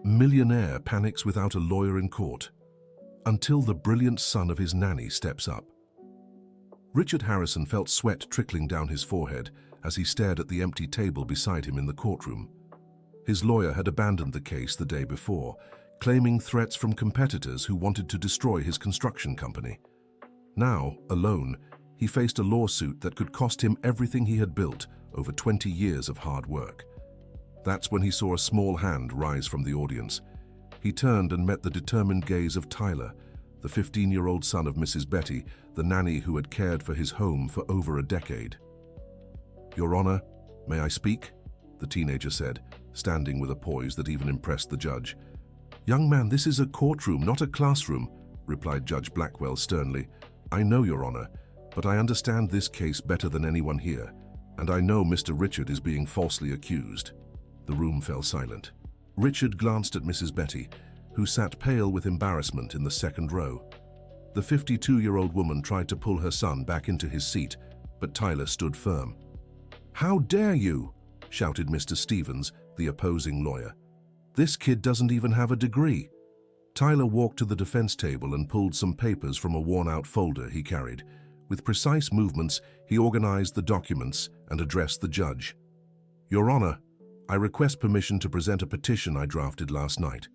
Millionaire panics without a lawyer in court, until the brilliant son of his nanny steps up. Richard Harrison felt sweat trickling down his forehead as he stared at the empty table beside him in the courtroom. His lawyer had abandoned the case the day before, claiming threats from competitors who wanted to destroy his construction company. Now, alone, he faced a lawsuit that could cost him everything he had built over 20 years of hard work. That's when he saw a small hand rise from the audience. He turned and met the determined gaze of Tyler, the 15-year-old son of Mrs. Betty, the nanny who had cared for his home for over a decade. "Your Honor, may I speak?" the teenager said, standing with a poise that even impressed the judge. "Young man, this is a courtroom, not a classroom," replied Judge Blackwell sternly. "I know, Your Honor, but I understand this case better than anyone here, and I know Mr. Richard is being falsely accused." The room fell silent. Richard glanced at Mrs. Betty, who sat pale with embarrassment in the second row. The 52-year-old woman tried to pull her son back into his seat, but Tyler stood firm. "How dare you?" shouted Mr. Stevens, the opposing lawyer. "This kid doesn't even have a degree." Tyler walked to the defense table and pulled some papers from a worn-out folder he carried. With precise movements, he organized the documents and addressed the judge. "Your Honor, I request permission to present a petition I drafted last night.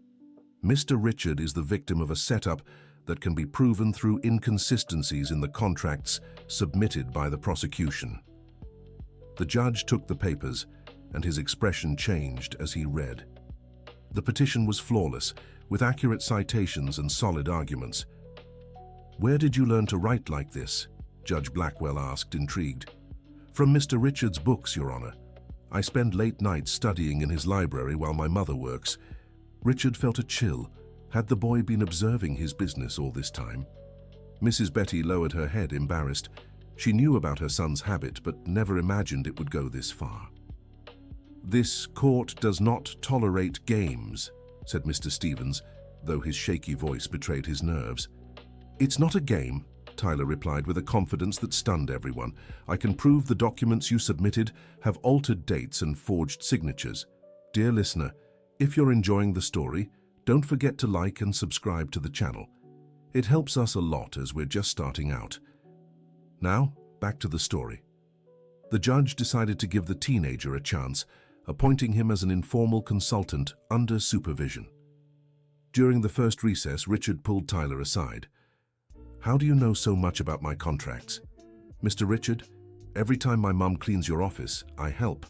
Mr. Richard is the victim of a setup that can be proven through inconsistencies in the contracts submitted by the prosecution." The judge took the papers, and his expression changed as he read. The petition was flawless, with accurate citations and solid arguments. "Where did you learn to write like this?" Judge Blackwell asked, intrigued. "From Mr. Richard's books, Your Honor. I spend late nights studying in his library while my mother works." Richard felt a chill. Had the boy been observing his business all this time? Mrs. Betty lowered her head, embarrassed. She knew about her son's habit, but never imagined it would go this far. "This court does not tolerate games," said Mr. Stevens, though his shaky voice betrayed his nerves. "It's not a game," Tyler replied with a confidence that stunned everyone. "I can prove the documents you submitted have altered dates and forged signatures. Dear listener, if you're enjoying the story, don't forget to like and subscribe to the channel. It helps us a lot as we're just starting out." Now, back to the story. The judge decided to give the teenager a chance, appointing him as an informal consultant under supervision. During the first recess, Richard pulled Tyler aside. "How do you know so much about my contracts?" "Mr. Richard, every time my mum cleans your office, I help.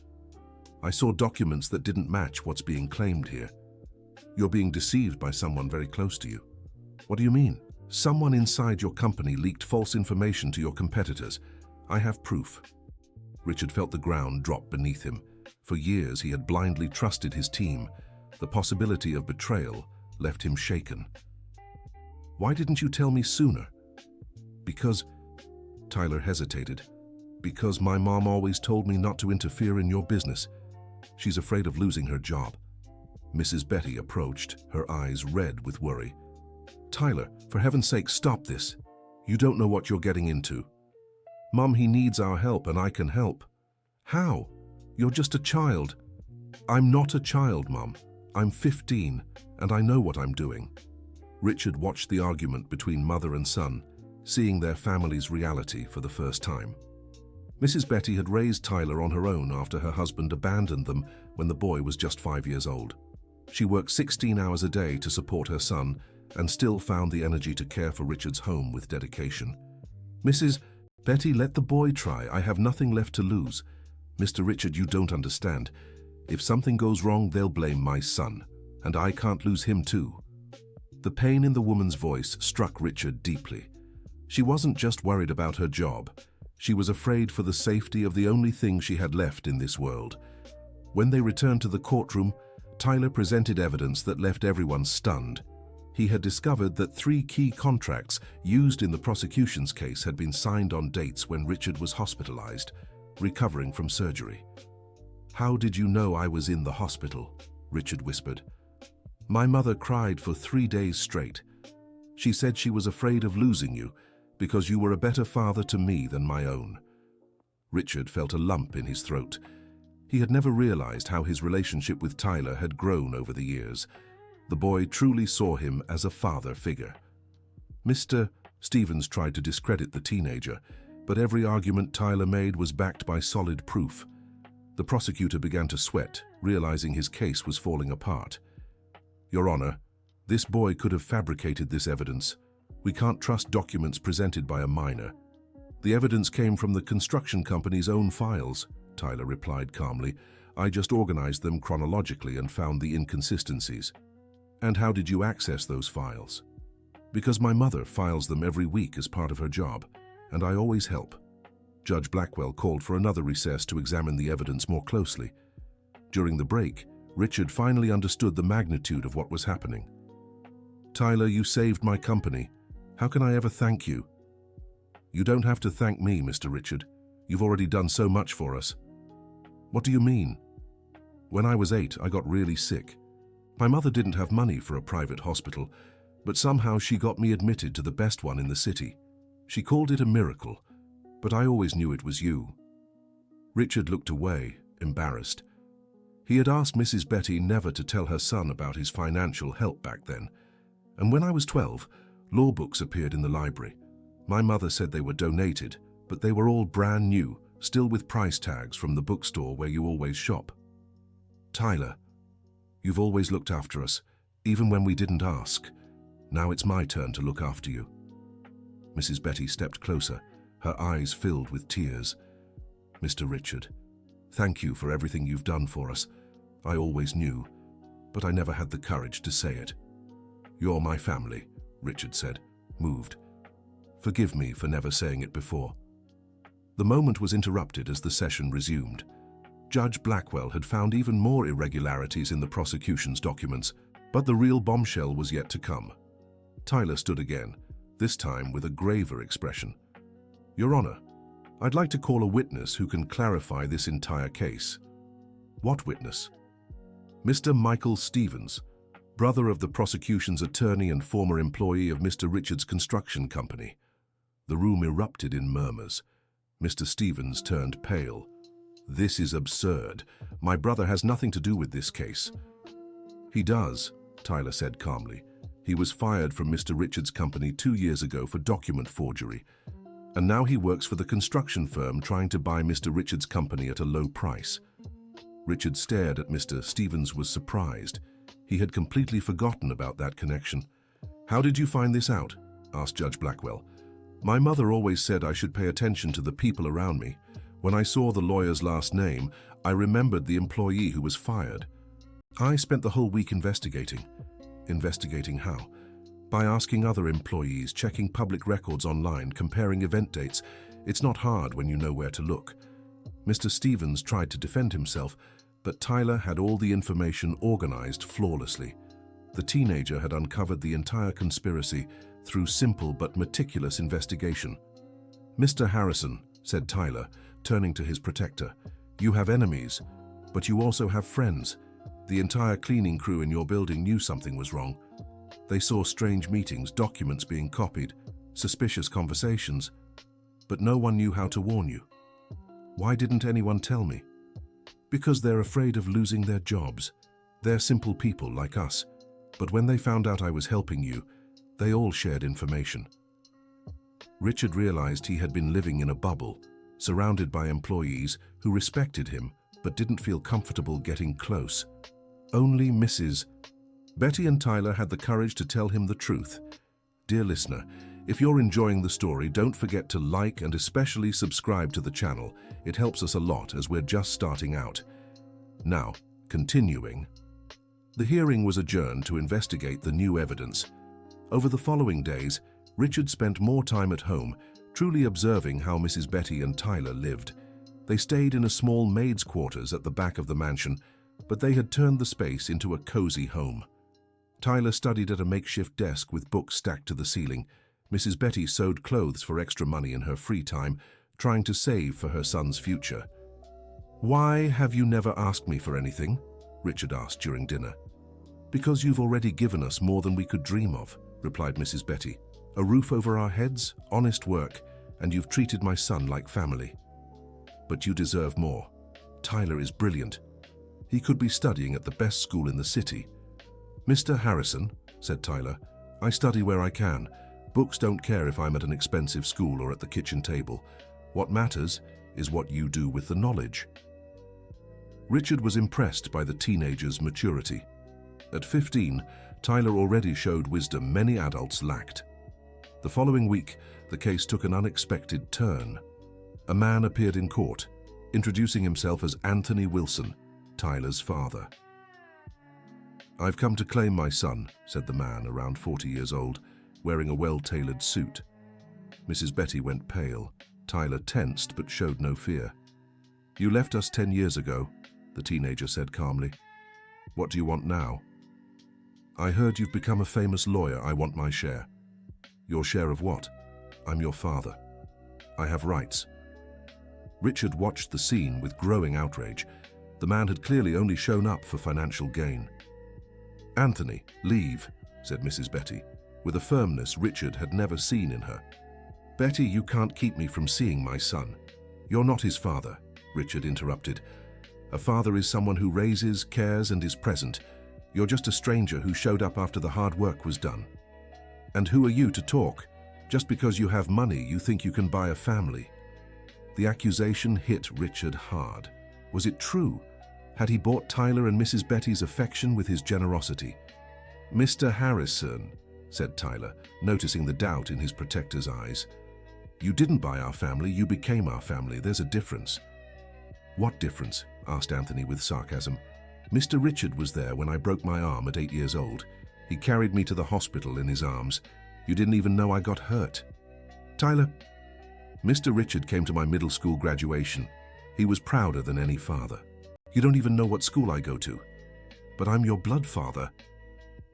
I saw documents that didn't match what's being claimed here. You're being deceived by someone very close to you." "What do you mean?" "Someone inside your company leaked false information to your competitors. I have proof." Richard felt the ground drop beneath him. For years, he had blindly trusted his team. The possibility of betrayal left him shaken. "Why didn't you tell me sooner?" "Because," Tyler hesitated, "because my mom always told me not to interfere in your business. She's afraid of losing her job." Mrs. Betty approached, her eyes red with worry. "Tyler, for heaven's sake, stop this. You don't know what you're getting into." "Mom, he needs our help and I can help." "How? You're just a child." "I'm not a child, Mom. I'm 15 and I know what I'm doing." Richard watched the argument between mother and son, seeing their family's reality for the first time. Mrs. Betty had raised Tyler on her own after her husband abandoned them when the boy was just 5 years old. She worked 16 hours a day to support her son and still found the energy to care for Richard's home with dedication. "Mrs. Betty, let the boy try. I have nothing left to lose." "Mr. Richard, you don't understand. If something goes wrong, they'll blame my son, and I can't lose him too." The pain in the woman's voice struck Richard deeply. She wasn't just worried about her job. She was afraid for the safety of the only thing she had left in this world. When they returned to the courtroom, Tyler presented evidence that left everyone stunned. He had discovered that 3 key contracts used in the prosecution's case had been signed on dates when Richard was hospitalized, recovering from surgery. "How did you know I was in the hospital?" Richard whispered. "My mother cried for 3 days straight. She said she was afraid of losing you because you were a better father to me than my own." Richard felt a lump in his throat. He had never realized how his relationship with Tyler had grown over the years. The boy truly saw him as a father figure. Mr. Stevens tried to discredit the teenager, but every argument Tyler made was backed by solid proof. The prosecutor began to sweat, realizing his case was falling apart. "Your Honor, this boy could have fabricated this evidence. We can't trust documents presented by a minor." "The evidence came from the construction company's own files," Tyler replied calmly. "I just organized them chronologically and found the inconsistencies." "And how did you access those files?" "Because my mother files them every week as part of her job, and I always help." Judge Blackwell called for another recess to examine the evidence more closely. During the break, Richard finally understood the magnitude of what was happening. "Tyler, you saved my company. How can I ever thank you?" "You don't have to thank me, Mr. Richard. You've already done so much for us." "What do you mean?" "When I was 8, I got really sick. My mother didn't have money for a private hospital, but somehow she got me admitted to the best one in the city. She called it a miracle, but I always knew it was you." Richard looked away, embarrassed. He had asked Mrs. Betty never to tell her son about his financial help back then. "And when I was 12, law books appeared in the library. My mother said they were donated, but they were all brand new, still with price tags from the bookstore where you always shop." "Tyler, you've always looked after us, even when we didn't ask. Now it's my turn to look after you." Mrs. Betty stepped closer, her eyes filled with tears. "Mr. Richard, thank you for everything you've done for us. I always knew, but I never had the courage to say it." "You're my family," Richard said, moved. "Forgive me for never saying it before." The moment was interrupted as the session resumed. Judge Blackwell had found even more irregularities in the prosecution's documents, but the real bombshell was yet to come. Tyler stood again, this time with a graver expression. "Your Honor, I'd like to call a witness who can clarify this entire case." "What witness?" "Mr. Michael Stevens, brother of the prosecution's attorney and former employee of Mr. Richard's construction company." The room erupted in murmurs. Mr. Stevens turned pale. "This is absurd. My brother has nothing to do with this case." "He does," Tyler said calmly. "He was fired from Mr. Richard's company 2 years ago for document forgery, and now he works for the construction firm trying to buy Mr. Richard's company at a low price." Richard stared at Mr. Stevens was surprised. He had completely forgotten about that connection. "How did you find this out?" asked Judge Blackwell. "My mother always said I should pay attention to the people around me. When I saw the lawyer's last name, I remembered the employee who was fired. I spent the whole week investigating." "Investigating how?" "By asking other employees, checking public records online, comparing event dates. It's not hard when you know where to look." Mr. Stevens tried to defend himself, but Tyler had all the information organized flawlessly. The teenager had uncovered the entire conspiracy through simple but meticulous investigation. "Mr. Harrison," said Tyler, turning to his protector, "you have enemies, but you also have friends. The entire cleaning crew in your building knew something was wrong. They saw strange meetings, documents being copied, suspicious conversations, but no one knew how to warn you. Why didn't anyone tell me?" "Because they're afraid of losing their jobs. They're simple people like us, but when they found out I was helping you, they all shared information." Richard realized he had been living in a bubble, surrounded by employees who respected him but didn't feel comfortable getting close. Only Mrs. Betty and Tyler had the courage to tell him the truth. Dear listener, if you're enjoying the story, don't forget to like and especially subscribe to the channel. It helps us a lot as we're just starting out. Now, continuing. The hearing was adjourned to investigate the new evidence. Over the following days, Richard spent more time at home, truly observing how Mrs. Betty and Tyler lived. They stayed in a small maid's quarters at the back of the mansion, but they had turned the space into a cozy home. Tyler studied at a makeshift desk with books stacked to the ceiling. Mrs. Betty sewed clothes for extra money in her free time, trying to save for her son's future. "Why have you never asked me for anything?" Richard asked during dinner. "Because you've already given us more than we could dream of," replied Mrs. Betty. "A roof over our heads, honest work, and you've treated my son like family. But you deserve more. Tyler is brilliant. He could be studying at the best school in the city. "Mr. Harrison," said Tyler, "I study where I can. Books don't care if I'm at an expensive school or at the kitchen table. What matters is what you do with the knowledge." Richard was impressed by the teenager's maturity. At 15, Tyler already showed wisdom many adults lacked. The following week, the case took an unexpected turn. A man appeared in court, introducing himself as Anthony Wilson, Tyler's father. "I've come to claim my son," said the man, around 40 years old, wearing a well-tailored suit. Mrs. Betty went pale. Tyler tensed but showed no fear. "You left us 10 years ago," the teenager said calmly. "What do you want now?" "I heard you've become a famous lawyer. I want my share." "Your share of what?" "I'm your father. I have rights." Richard watched the scene with growing outrage. The man had clearly only shown up for financial gain. "Anthony, leave," said Mrs. Betty, with a firmness Richard had never seen in her. "Betty, you can't keep me from seeing my son." "You're not his father," Richard interrupted. "A father is someone who raises, cares, and is present. You're just a stranger who showed up after the hard work was done. And who are you to talk? Just because you have money, you think you can buy a family." The accusation hit Richard hard. Was it true? Had he bought Tyler and Mrs. Betty's affection with his generosity? "Mr. Harrison," said Tyler, noticing the doubt in his protector's eyes. "You didn't buy our family, you became our family. There's a difference." "What difference?" asked Anthony with sarcasm. "Mr. Richard was there when I broke my arm at 8 years old. He carried me to the hospital in his arms. You didn't even know I got hurt." "Tyler, Mr. Richard came to my middle school graduation. He was prouder than any father. You don't even know what school I go to." "But I'm your blood father."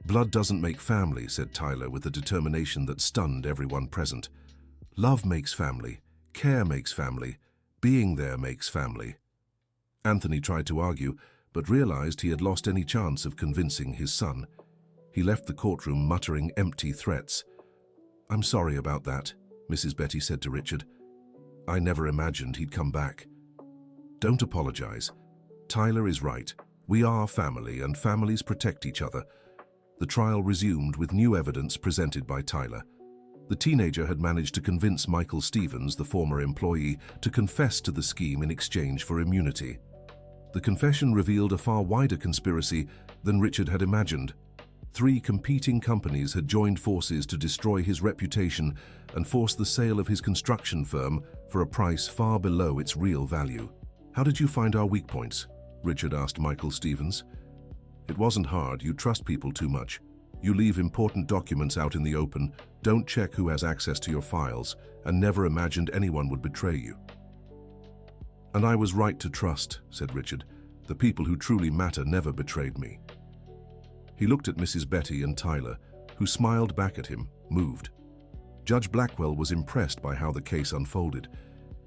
"Blood doesn't make family," said Tyler with a determination that stunned everyone present. "Love makes family. Care makes family. Being there makes family." Anthony tried to argue, but realized he had lost any chance of convincing his son. He left the courtroom muttering empty threats. "I'm sorry about that," Mrs. Betty said to Richard. "I never imagined he'd come back." "Don't apologize. Tyler is right. We are family, and families protect each other." The trial resumed with new evidence presented by Tyler. The teenager had managed to convince Michael Stevens, the former employee, to confess to the scheme in exchange for immunity. The confession revealed a far wider conspiracy than Richard had imagined. 3 competing companies had joined forces to destroy his reputation and force the sale of his construction firm for a price far below its real value. "How did you find our weak points?" Richard asked Michael Stevens. "It wasn't hard. You trust people too much. You leave important documents out in the open, don't check who has access to your files, and never imagined anyone would betray you." "And I was right to trust," said Richard. "The people who truly matter never betrayed me." He looked at Mrs. Betty and Tyler, who smiled back at him, moved. Judge Blackwell was impressed by how the case unfolded.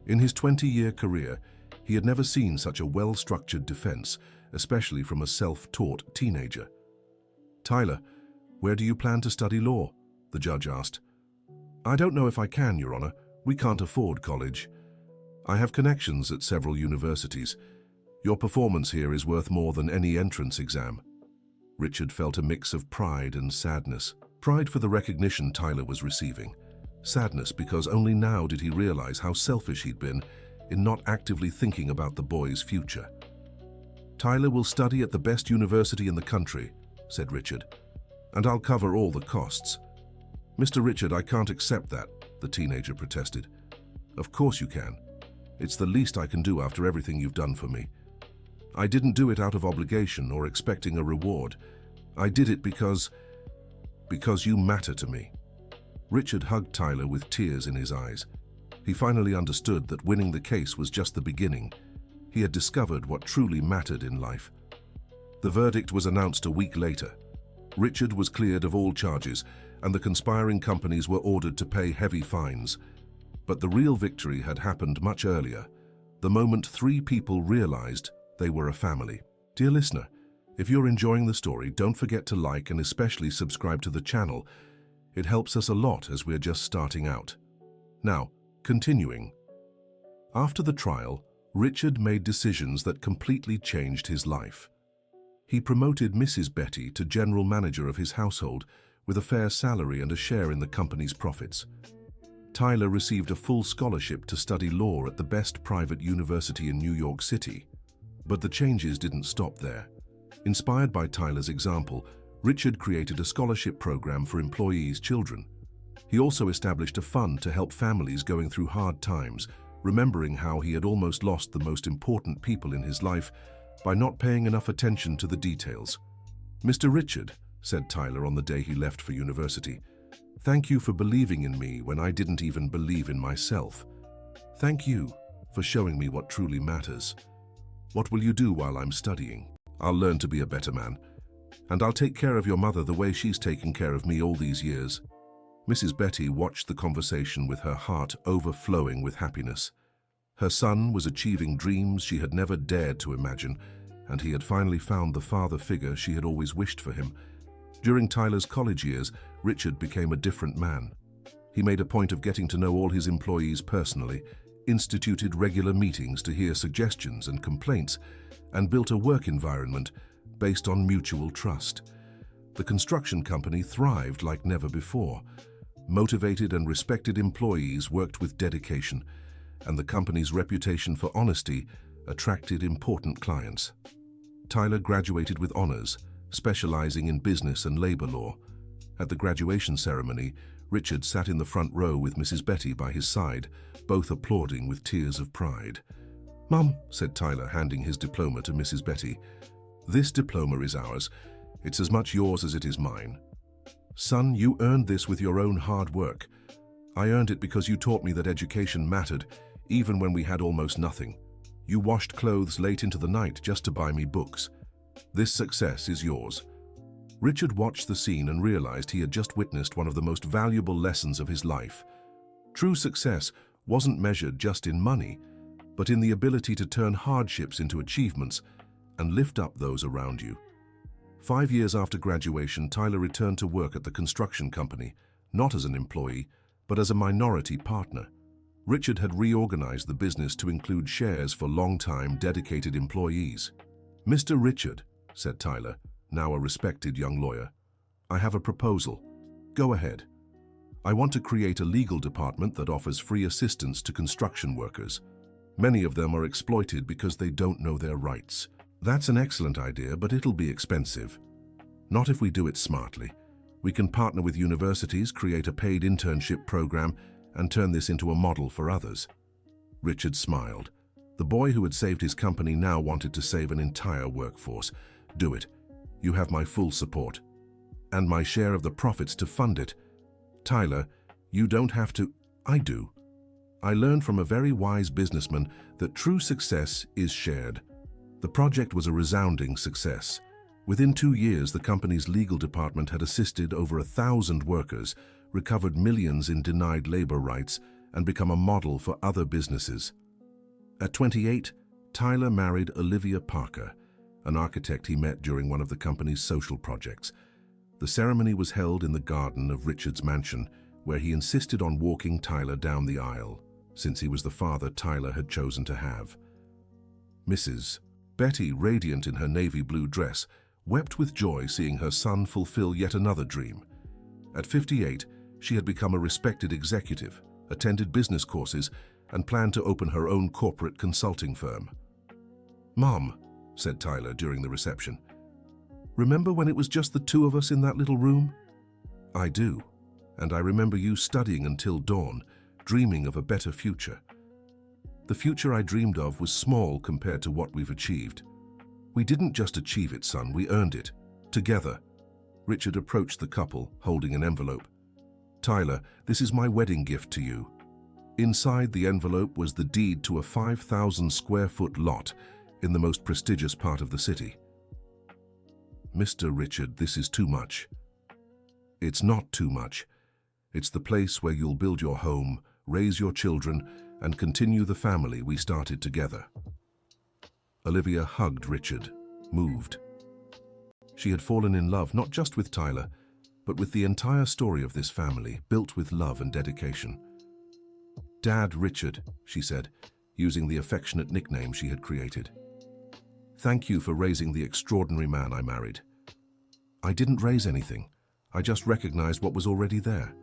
In his 20-year career, he had never seen such a well-structured defense, especially from a self-taught teenager. "Tyler, where do you plan to study law?" the judge asked. "I don't know if I can, Your Honor. We can't afford college. I have connections at several universities. Your performance here is worth more than any entrance exam." Richard felt a mix of pride and sadness. Pride for the recognition Tyler was receiving. Sadness because only now did he realize how selfish he'd been in not actively thinking about the boy's future. "Tyler will study at the best university in the country," said Richard, "and I'll cover all the costs." "Mr. Richard, I can't accept that," the teenager protested. "Of course you can. It's the least I can do after everything you've done for me. I didn't do it out of obligation or expecting a reward. I did it because you matter to me." Richard hugged Tyler with tears in his eyes. He finally understood that winning the case was just the beginning. He had discovered what truly mattered in life. The verdict was announced a week later. Richard was cleared of all charges, and the conspiring companies were ordered to pay heavy fines. But the real victory had happened much earlier, the moment 3 people realized they were a family. Dear listener, if you're enjoying the story, don't forget to like and especially subscribe to the channel. It helps us a lot as we're just starting out. Now, continuing. After the trial, Richard made decisions that completely changed his life. He promoted Mrs. Betty to general manager of his household with a fair salary and a share in the company's profits. Tyler received a full scholarship to study law at the best private university in New York City. But the changes didn't stop there. Inspired by Tyler's example, Richard created a scholarship program for employees' children. He also established a fund to help families going through hard times, remembering how he had almost lost the most important people in his life by not paying enough attention to the details. "Mr. Richard," said Tyler on the day he left for university, "thank you for believing in me when I didn't even believe in myself. Thank you for showing me what truly matters. What will you do while I'm studying?" "I'll learn to be a better man. And I'll take care of your mother the way she's taken care of me all these years." Mrs. Betty watched the conversation with her heart overflowing with happiness. Her son was achieving dreams she had never dared to imagine, and he had finally found the father figure she had always wished for him. During Tyler's college years, Richard became a different man. He made a point of getting to know all his employees personally, instituted regular meetings to hear suggestions and complaints, and built a work environment based on mutual trust. The construction company thrived like never before. Motivated and respected employees worked with dedication, and the company's reputation for honesty attracted important clients. Tyler graduated with honors, specializing in business and labor law. At the graduation ceremony, Richard sat in the front row with Mrs. Betty by his side, both applauding with tears of pride. "Mum," said Tyler, handing his diploma to Mrs. Betty, "this diploma is ours. It's as much yours as it is mine. Son, you earned this with your own hard work. I earned it because you taught me that education mattered, even when we had almost nothing. You washed clothes late into the night just to buy me books. This success is yours." Richard watched the scene and realized he had just witnessed one of the most valuable lessons of his life. True success wasn't measured just in money, but in the ability to turn hardships into achievements and lift up those around you. 5 years after graduation, Tyler returned to work at the construction company, not as an employee, but as a minority partner. Richard had reorganized the business to include shares for long-time, dedicated employees. "Mr. Richard," said Tyler, now a respected young lawyer, "I have a proposal. Go ahead. I want to create a legal department that offers free assistance to construction workers. Many of them are exploited because they don't know their rights." "That's an excellent idea, but it'll be expensive. Not if we do it smartly. We can partner with universities, create a paid internship program, and turn this into a model for others." Richard smiled. The boy who had saved his company now wanted to save an entire workforce. "Do it. You have my full support. And my share of the profits to fund it. Tyler, you don't have to." "I do. I learned from a very wise businessman that true success is shared." The project was a resounding success. Within 2 years, the company's legal department had assisted over 1,000 workers, recovered millions in denied labor rights, and become a model for other businesses. At 28, Tyler married Olivia Parker, an architect he met during one of the company's social projects. The ceremony was held in the garden of Richard's mansion, where he insisted on walking Tyler down the aisle, since he was the father Tyler had chosen to have. Mrs. Betty, radiant in her navy blue dress, wept with joy seeing her son fulfill yet another dream. At 58, she had become a respected executive, attended business courses, and planned to open her own corporate consulting firm. "Mom," said Tyler during the reception, "remember when it was just the two of us in that little room?" "I do, and I remember you studying until dawn, dreaming of a better future." "The future I dreamed of was small compared to what we've achieved." "We didn't just achieve it, son, we earned it. Together." Richard approached the couple, holding an envelope. "Tyler, this is my wedding gift to you." Inside the envelope was the deed to a 5,000 square foot lot in the most prestigious part of the city. "Mr. Richard, this is too much." "It's not too much. It's the place where you'll build your home, raise your children, and continue the family we started together." Olivia hugged Richard, moved. She had fallen in love not just with Tyler, but with the entire story of this family, built with love and dedication. "Dad Richard," she said, using the affectionate nickname she had created. Thank you for raising the extraordinary man I married. I didn't raise anything. I just recognized what was already there.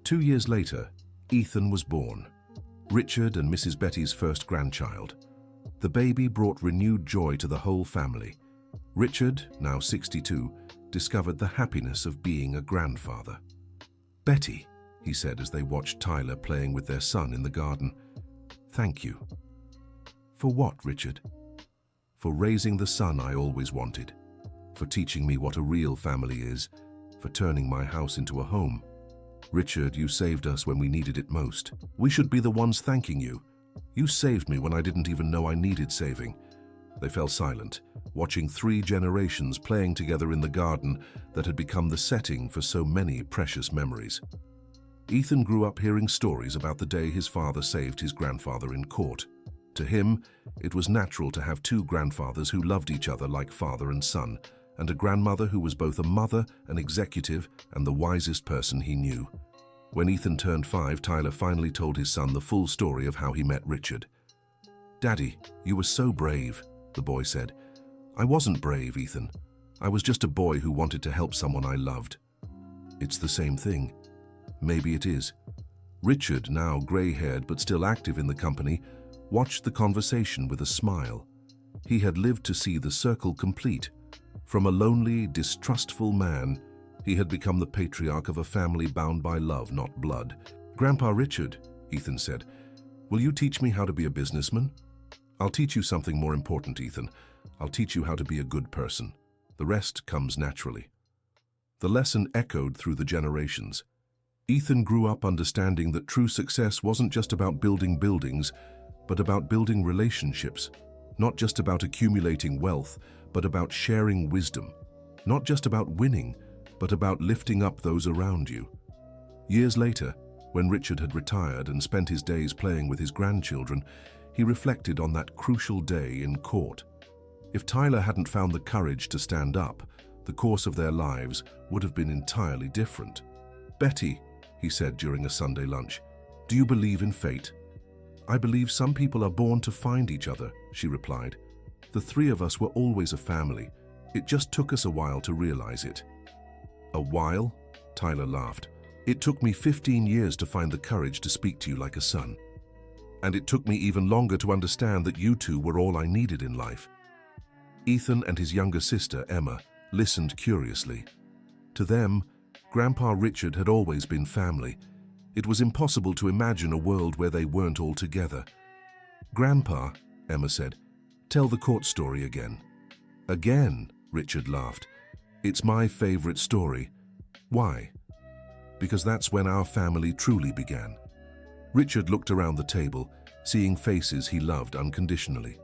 2 years later, Ethan was born, Richard and Mrs. Betty's first grandchild. The baby brought renewed joy to the whole family. Richard, now 62, discovered the happiness of being a grandfather. "Betty," he said as they watched Tyler playing with their son in the garden, "thank you." "For what, Richard?" "For raising the son I always wanted, for teaching me what a real family is, for turning my house into a home. Richard, you saved us when we needed it most. We should be the ones thanking you. You saved me when I didn't even know I needed saving." They fell silent, watching 3 generations playing together in the garden that had become the setting for so many precious memories. Ethan grew up hearing stories about the day his father saved his grandfather in court. To him, it was natural to have 2 grandfathers who loved each other like father and son, and a grandmother who was both a mother, an executive, and the wisest person he knew. When Ethan turned 5, Tyler finally told his son the full story of how he met Richard. "Daddy, you were so brave," the boy said. "I wasn't brave, Ethan. I was just a boy who wanted to help someone I loved." "It's the same thing." "Maybe it is." Richard, now grey-haired but still active in the company, watched the conversation with a smile. He had lived to see the circle complete. From a lonely, distrustful man, he had become the patriarch of a family bound by love, not blood. "Grandpa Richard," Ethan said, "will you teach me how to be a businessman?" "I'll teach you something more important, Ethan. I'll teach you how to be a good person. The rest comes naturally." The lesson echoed through the generations. Ethan grew up understanding that true success wasn't just about building buildings, but about building relationships. Not just about accumulating wealth, but about sharing wisdom. Not just about winning, but about lifting up those around you. Years later, when Richard had retired and spent his days playing with his grandchildren, he reflected on that crucial day in court. If Tyler hadn't found the courage to stand up, the course of their lives would have been entirely different. "Betty," he said during a Sunday lunch, "do you believe in fate?" "I believe some people are born to find each other," she replied. "The 3 of us were always a family. It just took us a while to realize it." "A while?" Tyler laughed. "It took me 15 years to find the courage to speak to you like a son. And it took me even longer to understand that you 2 were all I needed in life." Ethan and his younger sister, Emma, listened curiously. To them, Grandpa Richard had always been family. It was impossible to imagine a world where they weren't all together. "Grandpa," Emma said, "tell the court story again." "Again?" Richard laughed. "It's my favorite story." "Why?" "Because that's when our family truly began." Richard looked around the table, seeing faces he loved unconditionally.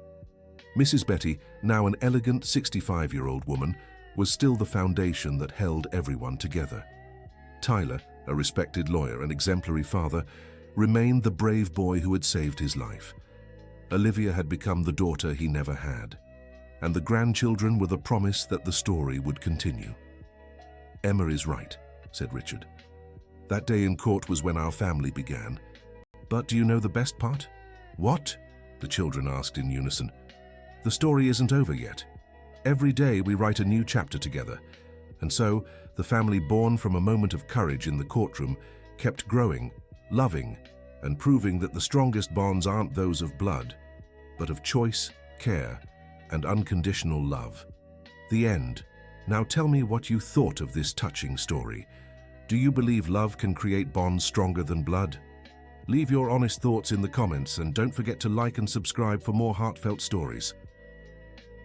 Mrs. Betty, now an elegant 65-year-old woman, was still the foundation that held everyone together. Tyler, a respected lawyer and exemplary father, remained the brave boy who had saved his life. Olivia had become the daughter he never had, and the grandchildren were the promise that the story would continue. "Emma is right," said Richard. "That day in court was when our family began. But do you know the best part?" "What?" the children asked in unison. "The story isn't over yet. Every day we write a new chapter together. And so, the family born from a moment of courage in the courtroom kept growing, loving, and proving that the strongest bonds aren't those of blood, but of choice, care, and unconditional love." The end. Now tell me what you thought of this touching story. Do you believe love can create bonds stronger than blood? Leave your honest thoughts in the comments and don't forget to like and subscribe for more heartfelt stories.